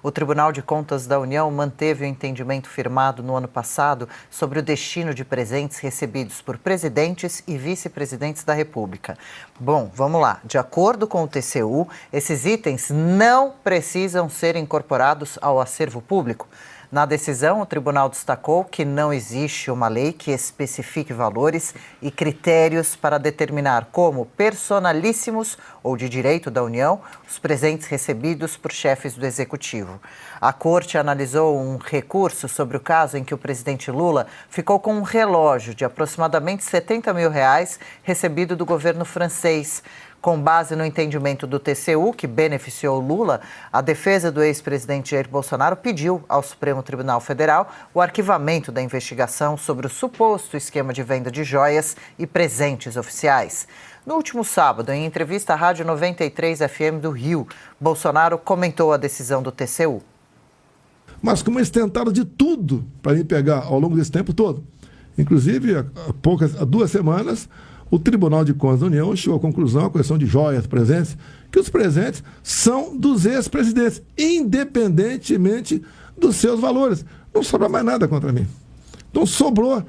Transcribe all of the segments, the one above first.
O Tribunal de Contas da União manteve o entendimento firmado no ano passado sobre o destino de presentes recebidos por presidentes e vice-presidentes da República. Bom, vamos lá. De acordo com o TCU, esses itens não precisam ser incorporados ao acervo público. Na decisão, o tribunal destacou que não existe uma lei que especifique valores e critérios para determinar como personalíssimos ou de direito da União os presentes recebidos por chefes do Executivo. A Corte analisou um recurso sobre o caso em que o presidente Lula ficou com um relógio de aproximadamente R$70 mil recebido do governo francês. Com base no entendimento do TCU, que beneficiou Lula, a defesa do ex-presidente Jair Bolsonaro pediu ao Supremo Tribunal Federal o arquivamento da investigação sobre o suposto esquema de venda de joias e presentes oficiais. No último sábado, em entrevista à Rádio 93 FM do Rio, Bolsonaro comentou a decisão do TCU. Mas como eles tentaram de tudo para me pegar ao longo desse tempo todo, inclusive há 2 semanas, o Tribunal de Contas da União chegou à conclusão, a questão de joias, presentes, que os presentes são dos ex-presidentes, independentemente dos seus valores. Não sobra mais nada contra mim. Então sobrou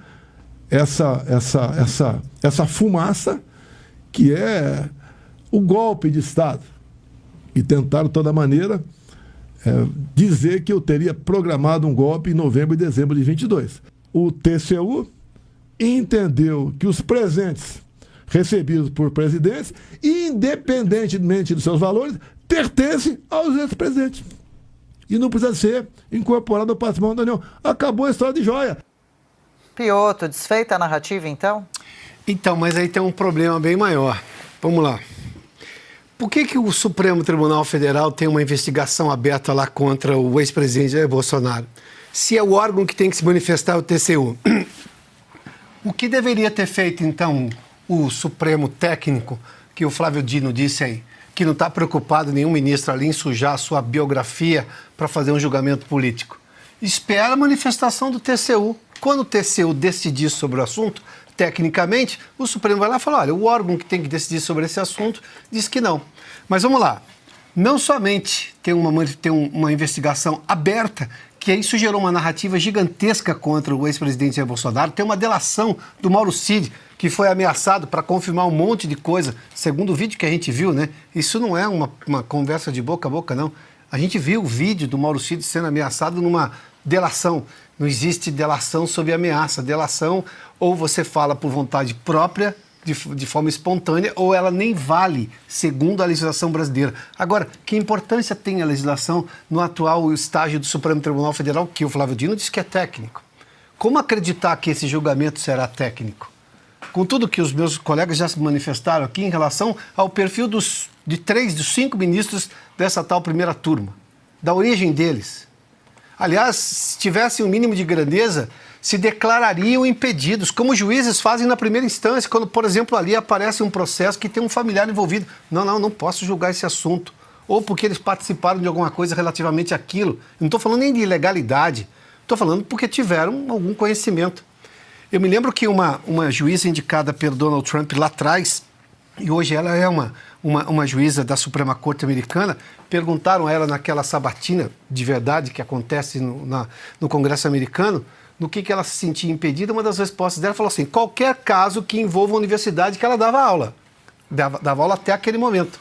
essa fumaça que é o golpe de Estado. E tentaram de toda maneira dizer que eu teria programado um golpe em novembro e dezembro de 22. O TCU entendeu que os presentes recebidos por presidentes, independentemente dos seus valores, pertencem aos ex-presidentes. E não precisa ser incorporado ao patrimônio da União. Acabou a história de joia. Piotr, desfeita a narrativa, então? Então, mas aí tem um problema bem maior. Vamos lá. Por que o Supremo Tribunal Federal tem uma investigação aberta lá contra o ex-presidente Jair Bolsonaro? Se é o órgão que tem que se manifestar é o TCU. O que deveria ter feito, então, o Supremo técnico, que o Flávio Dino disse aí, que não está preocupado nenhum ministro ali em sujar a sua biografia para fazer um julgamento político? Espera a manifestação do TCU. Quando o TCU decidir sobre o assunto, tecnicamente, o Supremo vai lá e fala, olha, o órgão que tem que decidir sobre esse assunto diz que não. Mas vamos lá. Não somente tem uma investigação aberta, que isso gerou uma narrativa gigantesca contra o ex-presidente Jair Bolsonaro, tem uma delação do Mauro Cid, que foi ameaçado para confirmar um monte de coisa, segundo o vídeo que a gente viu, né? Isso não é uma conversa de boca a boca, não. A gente viu o vídeo do Mauro Cid sendo ameaçado numa delação. Não existe delação sob ameaça. Delação, ou você fala por vontade própria, de forma espontânea, ou ela nem vale, segundo a legislação brasileira. Agora, que importância tem a legislação no atual estágio do Supremo Tribunal Federal, que o Flávio Dino disse que é técnico? Como acreditar que esse julgamento será técnico? Com tudo que os meus colegas já se manifestaram aqui em relação ao perfil de 3 dos 5 ministros dessa tal primeira turma, da origem deles. Aliás, se tivessem um mínimo de grandeza, se declarariam impedidos, como os juízes fazem na primeira instância, quando, por exemplo, ali aparece um processo que tem um familiar envolvido. Não posso julgar esse assunto. Ou porque eles participaram de alguma coisa relativamente àquilo. Não estou falando nem de ilegalidade, estou falando porque tiveram algum conhecimento. Eu me lembro que uma juíza indicada pelo Donald Trump lá atrás, e hoje ela é uma juíza da Suprema Corte Americana, perguntaram a ela naquela sabatina de verdade que acontece no Congresso americano, no que ela se sentia impedida. Uma das respostas dela falou assim, qualquer caso que envolva a universidade que ela dava aula. Dava aula até aquele momento.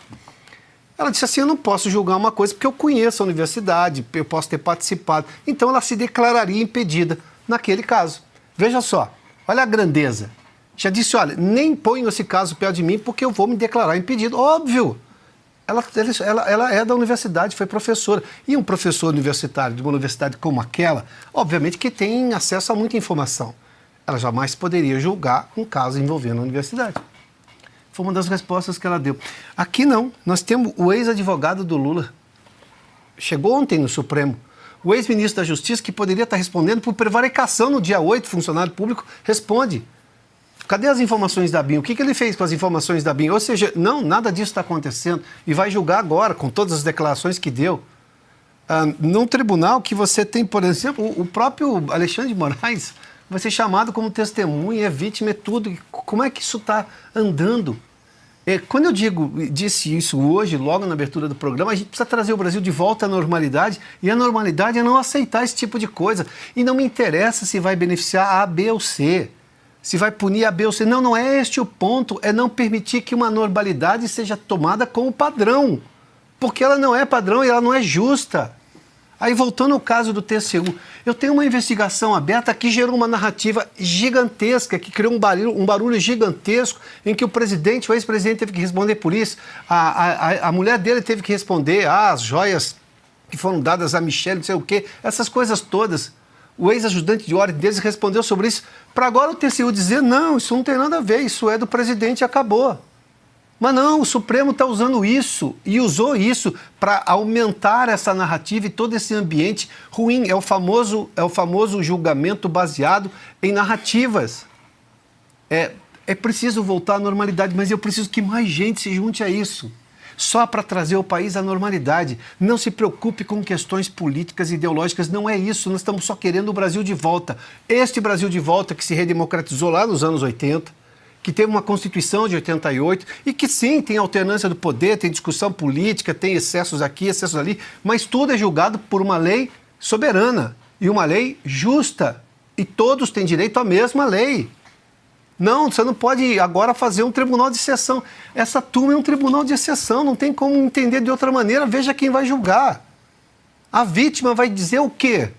Ela disse assim, eu não posso julgar uma coisa porque eu conheço a universidade, eu posso ter participado. Então ela se declararia impedida naquele caso. Veja só, olha a grandeza. Já disse, olha, nem ponho esse caso perto de mim porque eu vou me declarar impedido. Óbvio! Ela é da universidade, foi professora. E um professor universitário de uma universidade como aquela, obviamente que tem acesso a muita informação. Ela jamais poderia julgar um caso envolvendo a universidade. Foi uma das respostas que ela deu. Aqui não. Nós temos o ex-advogado do Lula. Chegou ontem no Supremo. O ex-ministro da Justiça, que poderia estar respondendo por prevaricação no dia 8, funcionário público, responde. Cadê as informações da BIM? O que ele fez com as informações da BIM? Ou seja, não, nada disso está acontecendo. E vai julgar agora, com todas as declarações que deu. Num tribunal que você tem, por exemplo, o próprio Alexandre de Moraes vai ser chamado como testemunha, é vítima, é tudo. Como é que isso está andando? Quando eu disse isso hoje, logo na abertura do programa, a gente precisa trazer o Brasil de volta à normalidade, e a normalidade é não aceitar esse tipo de coisa. E não me interessa se vai beneficiar A, B ou C, se vai punir A, B ou C. Não, não é este o ponto, é não permitir que uma normalidade seja tomada como padrão, porque ela não é padrão e ela não é justa. Aí, voltando ao caso do TCU, eu tenho uma investigação aberta que gerou uma narrativa gigantesca, que criou um barulho gigantesco, em que o presidente, o ex-presidente teve que responder por isso, a mulher dele teve que responder, as joias que foram dadas a Michelle, não sei o quê, essas coisas todas. O ex-ajudante de ordem deles respondeu sobre isso, para agora o TCU dizer, não, isso não tem nada a ver, isso é do presidente e acabou. Mas não, o Supremo está usando isso e usou isso para aumentar essa narrativa e todo esse ambiente ruim. É o famoso julgamento baseado em narrativas. É preciso voltar à normalidade, mas eu preciso que mais gente se junte a isso. Só para trazer o país à normalidade. Não se preocupe com questões políticas e ideológicas, não é isso. Nós estamos só querendo o Brasil de volta. Este Brasil de volta que se redemocratizou lá nos anos 80, que teve uma Constituição de 88 e que sim, tem alternância do poder, tem discussão política, tem excessos aqui, excessos ali, mas tudo é julgado por uma lei soberana e uma lei justa. E todos têm direito à mesma lei. Não, você não pode agora fazer um tribunal de exceção. Essa turma é um tribunal de exceção, não tem como entender de outra maneira. Veja quem vai julgar. A vítima vai dizer o quê?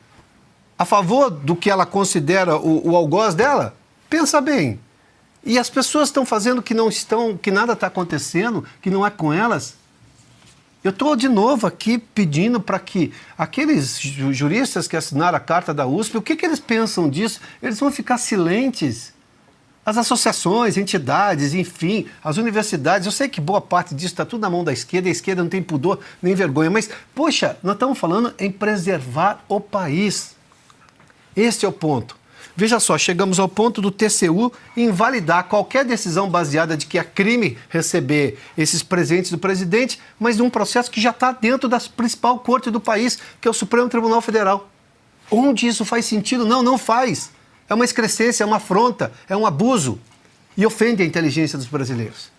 A favor do que ela considera o algoz dela? Pensa bem. E as pessoas estão fazendo que nada está acontecendo, que não é com elas. Eu estou de novo aqui pedindo para que aqueles juristas que assinaram a carta da USP, o que eles pensam disso? Eles vão ficar silentes. As associações, entidades, enfim, as universidades, eu sei que boa parte disso está tudo na mão da esquerda, e a esquerda não tem pudor nem vergonha, mas, poxa, nós estamos falando em preservar o país. Este é o ponto. Veja só, chegamos ao ponto do TCU invalidar qualquer decisão baseada de que é crime receber esses presentes do presidente, mas de um processo que já está dentro da principal corte do país, que é o Supremo Tribunal Federal. Onde isso faz sentido? Não, não faz. É uma excrescência, é uma afronta, é um abuso e ofende a inteligência dos brasileiros.